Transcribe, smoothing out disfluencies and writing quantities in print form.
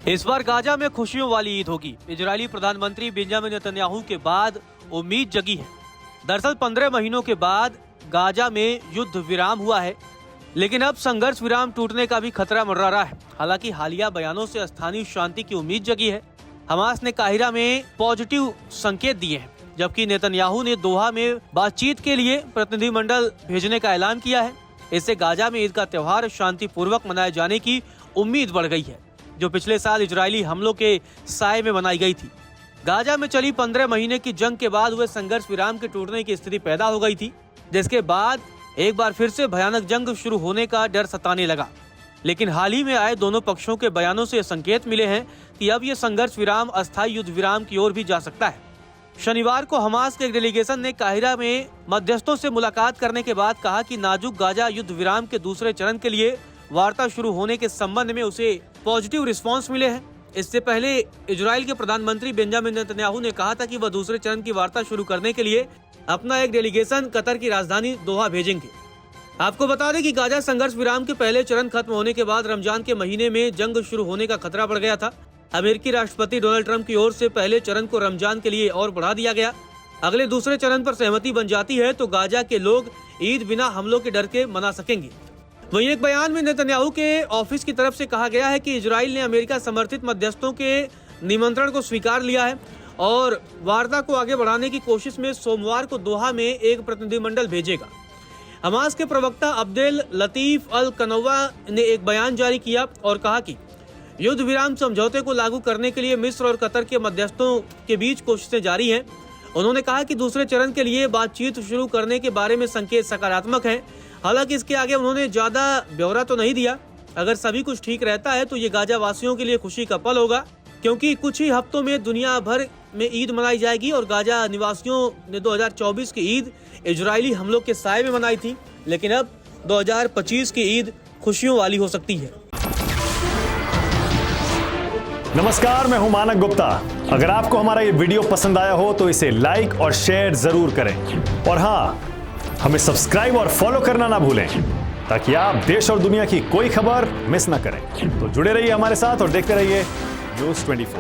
इस बार गाजा में खुशियों वाली ईद होगी। इजरायली प्रधानमंत्री बेंजामिन नेतन्याहू के बाद उम्मीद जगी है। दरअसल 15 महीनों के बाद गाजा में युद्ध विराम हुआ है, लेकिन अब संघर्ष विराम टूटने का भी खतरा मंडरा रहा है। हालांकि हालिया बयानों से स्थानीय शांति की उम्मीद जगी है। हमास ने काहिरा में पॉजिटिव संकेत दिए हैं, जबकि नेतन्याहू ने दोहा में बातचीत के लिए प्रतिनिधिमंडल भेजने का ऐलान किया है। इससे गाजा में ईद का त्योहार शांतिपूर्वक मनाए जाने की उम्मीद बढ़ गई है, जो पिछले साल इजरायली हमलों के साए में मनाई गई थी। गाजा में चली 15 महीने की जंग के बाद हुए संघर्ष विराम के टूटने की स्थिति पैदा हो गई थी, जिसके बाद एक बार फिर से भयानक जंग शुरू होने का डर सताने लगा। लेकिन हाल ही में आए दोनों पक्षों के बयानों से संकेत मिले हैं कि अब ये संघर्ष विराम अस्थायी युद्ध विराम की ओर भी जा सकता है। शनिवार को हमास के एक डेलीगेशन ने काहिरा में मध्यस्थों से मुलाकात करने के बाद कहा कि नाजुक गाजा युद्ध विराम के दूसरे चरण के लिए वार्ता शुरू होने के संबंध में उसे पॉजिटिव रिस्पांस मिले हैं। इससे पहले इजराइल के प्रधानमंत्री बेंजामिन नेतन्याहू ने कहा था कि वह दूसरे चरण की वार्ता शुरू करने के लिए अपना एक डेलीगेशन कतर की राजधानी दोहा भेजेंगे। आपको बता दें कि गाजा संघर्ष विराम के पहले चरण खत्म होने के बाद रमजान के महीने में जंग शुरू होने का खतरा बढ़ गया था। अमेरिकी राष्ट्रपति डोनाल्ड ट्रंप की ओर से पहले चरण को रमजान के लिए और बढ़ा दिया गया। अगले दूसरे चरण पर सहमति बन जाती है तो गाजा के लोग ईद बिना हमलों के डर के मना सकेंगे। वहीं एक बयान में नेतन्याहू के ऑफिस की तरफ से कहा गया है कि इजराइल ने अमेरिका समर्थित मध्यस्थों के निमंत्रण को स्वीकार लिया है और वार्ता को आगे बढ़ाने की कोशिश में सोमवार को दोहा में एक प्रतिनिधिमंडल भेजेगा। हमास के प्रवक्ता अब्देल लतीफ अल कनौवा ने एक बयान जारी किया और कहा कि युद्ध विराम समझौते को लागू करने के लिए मिस्र और कतर के मध्यस्थों के बीच कोशिशें जारी हैं। उन्होंने कहा कि दूसरे चरण के लिए बातचीत शुरू करने के बारे में संकेत सकारात्मक हैं। हालांकि इसके आगे उन्होंने ज्यादा ब्यौरा तो नहीं दिया। अगर सभी कुछ ठीक रहता है तो ये गाजा वासियों के लिए खुशी का पल होगा, क्योंकि कुछ ही हफ्तों में दुनिया भर में ईद मनाई जाएगी और गाजा निवासियों ने 2024 की ईद इजरायली हमलों के साए में मनाई थी, लेकिन अब 2025 की ईद खुशियों वाली हो सकती है। नमस्कार, मैं हूं मानक गुप्ता। अगर आपको हमारा ये वीडियो पसंद आया हो तो इसे लाइक और शेयर जरूर करें, और हाँ, हमें सब्सक्राइब और फॉलो करना ना भूलें ताकि आप देश और दुनिया की कोई खबर मिस ना करें। तो जुड़े रहिए हमारे साथ और देखते रहिए न्यूज़ 24।